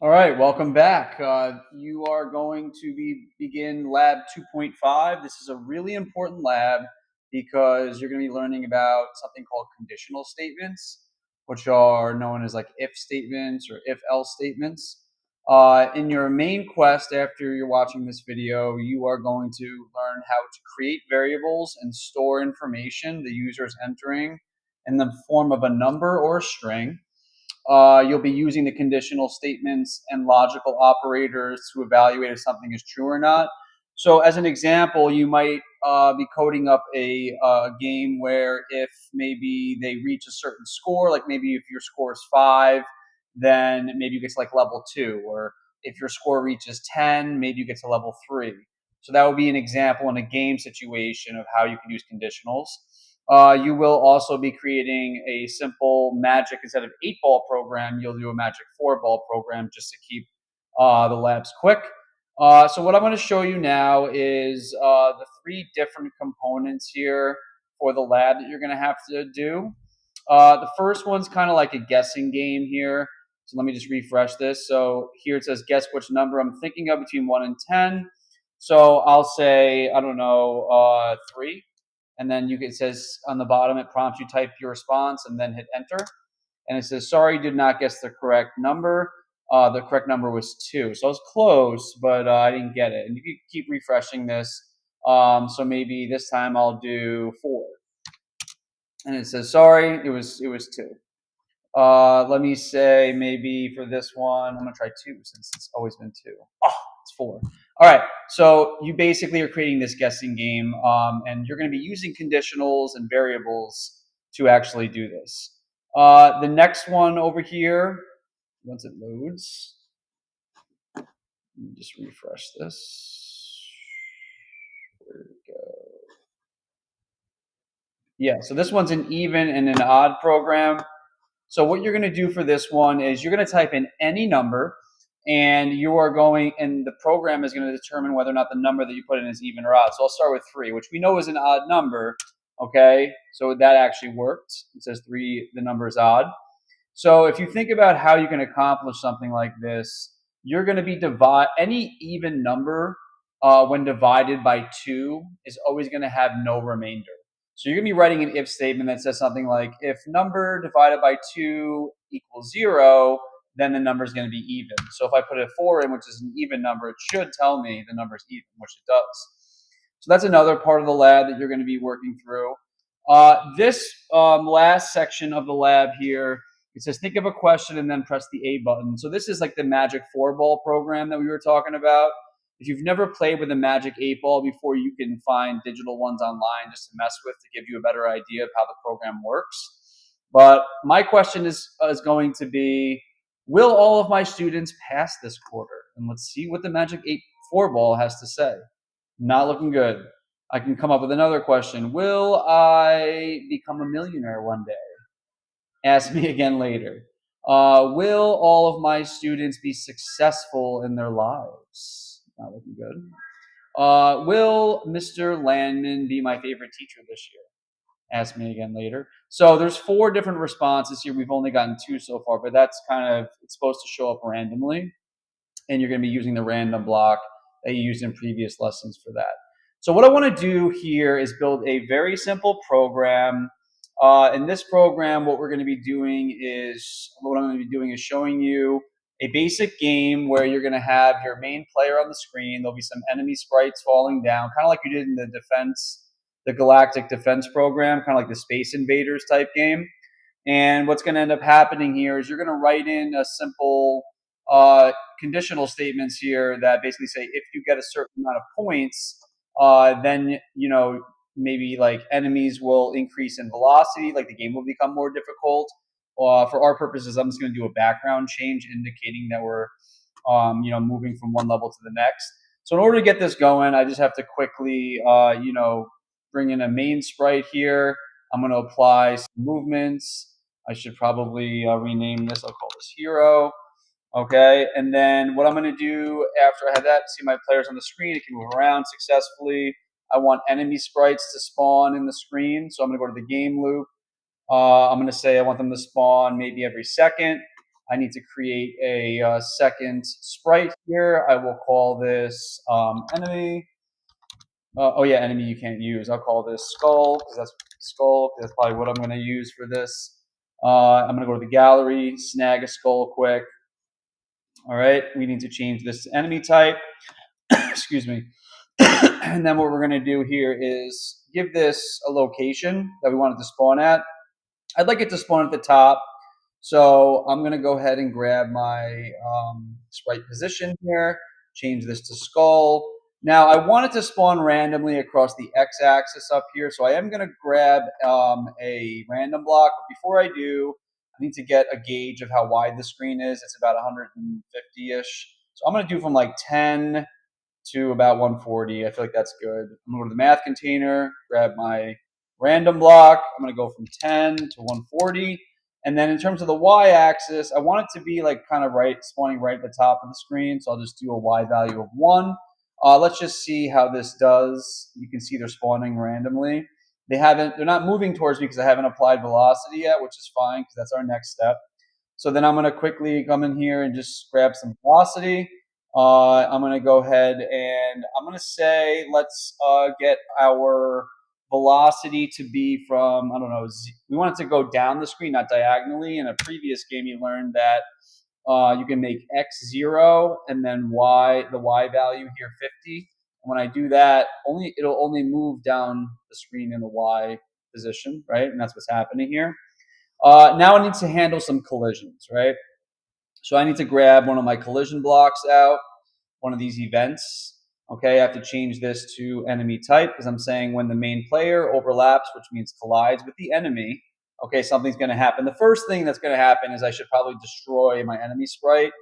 All right, welcome back. You are going to begin lab 2.5. This is a really important lab because you're going to be learning about something called conditional statements, which are known as like if statements or if else statements. In your main quest after you're watching this video, you are going to learn how to create variables and store information the user is entering in the form of a number or a string. You'll be using the conditional statements and logical operators to evaluate if something is true or not. So, as an example, you might be coding up a game where if maybe they reach a certain score, like maybe if your score is 5, then maybe you get to like level 2, or if your score reaches 10, maybe you get to level 3. So that would be an example in a game situation of how you can use conditionals. You will also be creating a simple magic instead of 8-ball program. You'll do a magic 4-ball program just to keep the labs quick. So what I'm going to show you now is the 3 different components here for the lab that you're going to have to do. The first one's kind of like a guessing game here. So let me just refresh this. So here it says, guess which number I'm thinking of between 1 and 10. So I'll say, I don't know, 3. And then it says on the bottom, it prompts you type your response and then hit enter. And it says, sorry, did not guess the correct number. The correct number was 2. So I was close, but I didn't get it. And you can keep refreshing this. So maybe this time I'll do 4. And it says, sorry, it was 2. Let me say maybe for this one, I'm going to try 2 since it's always been 2. Oh, it's 4. All right, so you basically are creating this guessing game, and you're going to be using conditionals and variables to actually do this. The next one over here, once it loads, let me just refresh this. Where did it go? Yeah, so this one's an even and an odd program. So what you're going to do for this one is you're going to type in any number, and the program is going to determine whether or not the number that you put in is even or odd. So I'll start with 3, which we know is an odd number. Okay, so that actually worked. It says 3, the number is odd. So if you think about how you can accomplish something like this, you're going to be any even number when divided by 2 is always going to have no remainder. So you're going to be writing an if statement that says something like, if number divided by 2 equals 0, then the number is going to be even. So if I put a 4 in, which is an even number, it should tell me the number is even, which it does. So that's another part of the lab that you're going to be working through. This last section of the lab here, it says think of a question and then press the A button. So this is like the magic 4-ball program that we were talking about. If you've never played with a magic 8-ball before, you can find digital ones online just to mess with to give you a better idea of how the program works. But my question is going to be, will all of my students pass this quarter? And let's see what the magic 4-ball has to say. Not looking good. I can come up with another question. Will I become a millionaire one day? Ask me again later. Will all of my students be successful in their lives? Not looking good. Will Mr. Landman be my favorite teacher this year? Ask me again later. So there's 4 different responses here. We've only gotten 2 so far, but that's it's supposed to show up randomly. And you're going to be using the random block that you used in previous lessons for that. So what I want to do here is build a very simple program. In this program, what I'm going to be doing is showing you a basic game where you're going to have your main player on the screen. There'll be some enemy sprites falling down, kind of like you did in the Galactic Defense program, kind of like the Space Invaders type game. And what's going to end up happening here is you're going to write in a simple conditional statements here that basically say if you get a certain amount of points, then maybe like enemies will increase in velocity, like the game will become more difficult. For our purposes, I'm just going to do a background change indicating that we're moving from one level to the next. So in order to get this going, I just have to quickly bring in a main sprite here. I'm going to apply some movements. I should probably rename this. I'll call this hero. Okay, and then what I'm going to do after I have that, see my players on the screen, it can move around successfully. I want enemy sprites to spawn in the screen, so I'm going to go to the game loop. I'm going to say I want them to spawn maybe every second. I need to create a second sprite here. I will call this enemy. Oh yeah, enemy you can't use. I'll call this skull because that's skull. That's probably what I'm going to use for this. I'm going to go to the gallery, snag a skull quick. All right, we need to change this to enemy type. Excuse me. And then what we're going to do here is give this a location that we want it to spawn at. I'd like it to spawn at the top. So I'm going to go ahead and grab my sprite position here, change this to skull. Now I want it to spawn randomly across the x-axis up here. So I am going to grab a random block. But before I do, I need to get a gauge of how wide the screen is. It's about 150-ish. So I'm going to do from like 10 to about 140. I feel like that's good. I'm going to go to the math container, grab my random block. I'm going to go from 10 to 140. And then in terms of the y-axis, I want it to be like kind of spawning right at the top of the screen. So I'll just do a y value of 1. Let's just see how this does. You can see they're spawning randomly. They're not moving towards me because I haven't applied velocity yet, which is fine because that's our next step. So then I'm going to quickly come in here and just grab some velocity. I'm going to go ahead and I'm going to say let's get our velocity to be from, I don't know, we want it to go down the screen, not diagonally. In a previous game, you learned that you can make x 0 and then the y value here 50. And when I do that, it'll only move down the screen in the y position, right? And that's what's happening here. Now I need to handle some collisions, right? So I need to grab one of my collision blocks out, one of these events. Okay, I have to change this to enemy type because I'm saying when the main player overlaps, which means collides with the enemy, okay, something's going to happen. The first thing that's going to happen is I should probably destroy my enemy sprite.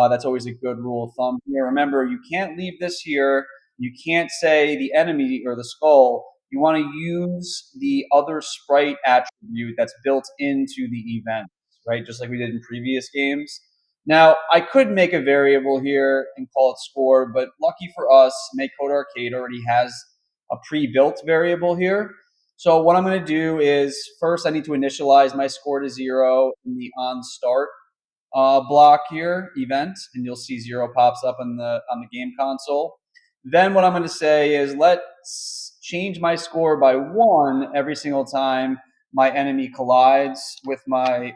That's always a good rule of thumb here. Remember, you can't leave this here. You can't say the enemy or the skull. You want to use the other sprite attribute that's built into the event, right? Just like we did in previous games. Now, I could make a variable here and call it score, but lucky for us, MakeCode Arcade already has a pre-built variable here. So what I'm going to do is first I need to initialize my score to 0 in the onStart block here, event, and you'll see 0 pops up on the game console. Then what I'm going to say is let's change my score by 1 every single time my enemy collides with my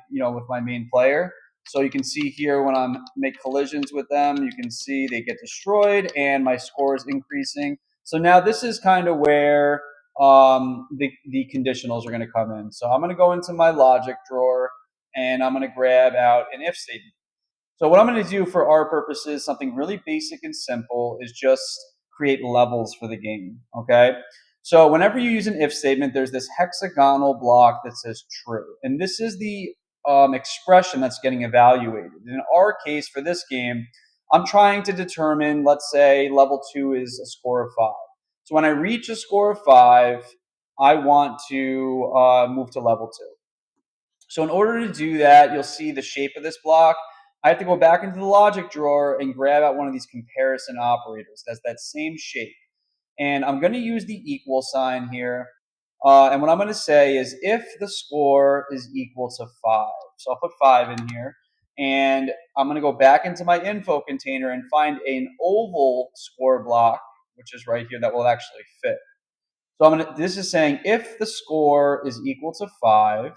main player. So you can see here when I make collisions with them, you can see they get destroyed and my score is increasing. So now this is kind of where the conditionals are going to come in. So I'm going to go into my logic drawer and I'm going to grab out an if statement. So what I'm going to do for our purposes, something really basic and simple, is just create levels for the game, okay? So whenever you use an if statement, there's this hexagonal block that says true. And this is the expression that's getting evaluated. In our case, for this game, I'm trying to determine, let's say level 2 is a score of 5. So when I reach a score of 5, I want to move to level 2. So in order to do that, you'll see the shape of this block. I have to go back into the logic drawer and grab out one of these comparison operators. That's that same shape. And I'm going to use the equal sign here. And what I'm going to say is if the score is equal to 5. So I'll put 5 in here. And I'm going to go back into my info container and find an oval score block, which is right here, that will actually fit. So this is saying if the score is equal to 5,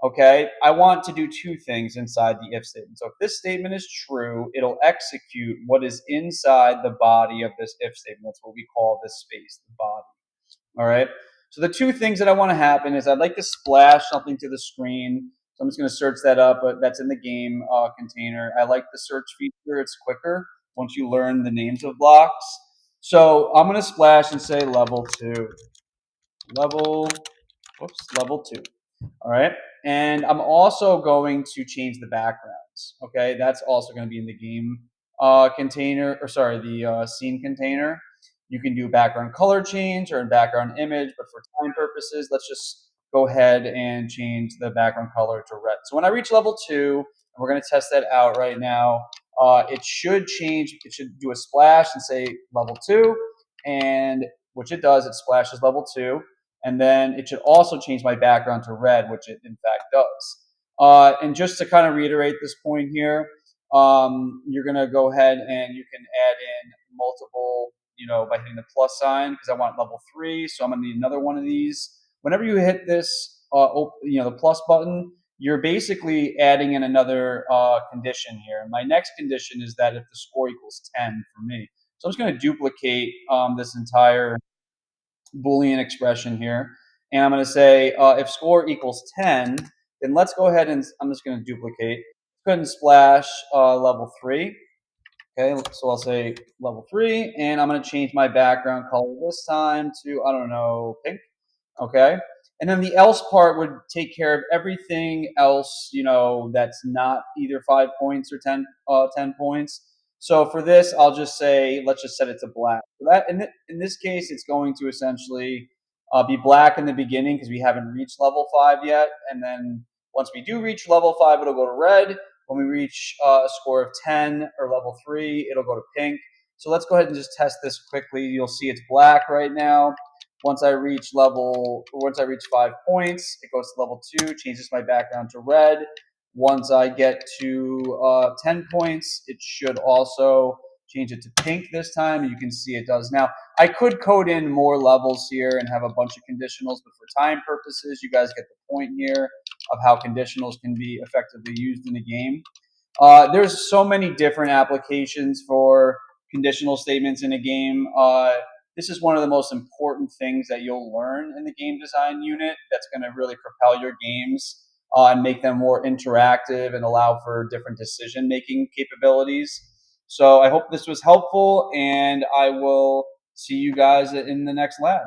okay, I want to do two things inside the if statement. So if this statement is true, it'll execute what is inside the body of this if statement. That's what we call this space, the body. All right. So the two things that I want to happen is I'd like to splash something to the screen. So I'm just going to search that up, but that's in the game container. I like the search feature. It's quicker once you learn the names of blocks. So I'm going to splash and say level 2. Level 2. All right. And I'm also going to change the backgrounds. Okay. That's also going to be in the game container, or sorry, the scene container. You can do background color change or in background image, but for time purposes, let's just go ahead and change the background color to red. So when I reach level 2, and we're going to test that out right now, it should change. It should do a splash and say level 2, and which it does. It splashes level 2. And then it should also change my background to red, which it in fact does. And just to kind of reiterate this point here, you're going to go ahead and you can add in multiple, by hitting the plus sign because I want level 3. So I'm going to need another one of these. Whenever you hit this, the plus button, you're basically adding in another condition here. And my next condition is that if the score equals 10 for me. So I'm just going to duplicate this entire Boolean expression here. And I'm going to say if score equals 10, then let's go ahead and I'm just going to duplicate. Go ahead and splash level 3. Okay, so I'll say level 3, and I'm going to change my background color this time to, I don't know, pink. Okay. And then the else part would take care of everything else, that's not either 5 points or 10 points. So for this, I'll just say, let's just set it to black. So that in this case, it's going to essentially be black in the beginning because we haven't reached level 5 yet. And then once we do reach level 5, it'll go to red. When we reach a score of 10 or level 3, it'll go to pink. So let's go ahead and just test this quickly. You'll see it's black right now. Once I reach 5 points, it goes to level 2, changes my background to red. Once I get to 10 points, it should also change it to pink this time. You can see it does. Now, I could code in more levels here and have a bunch of conditionals, but for time purposes, you guys get the point here of how conditionals can be effectively used in a game. There's so many different applications for conditional statements in a game. This is one of the most important things that you'll learn in the game design unit that's going to really propel your games and make them more interactive and allow for different decision making capabilities. So I hope this was helpful, and I will see you guys in the next lab.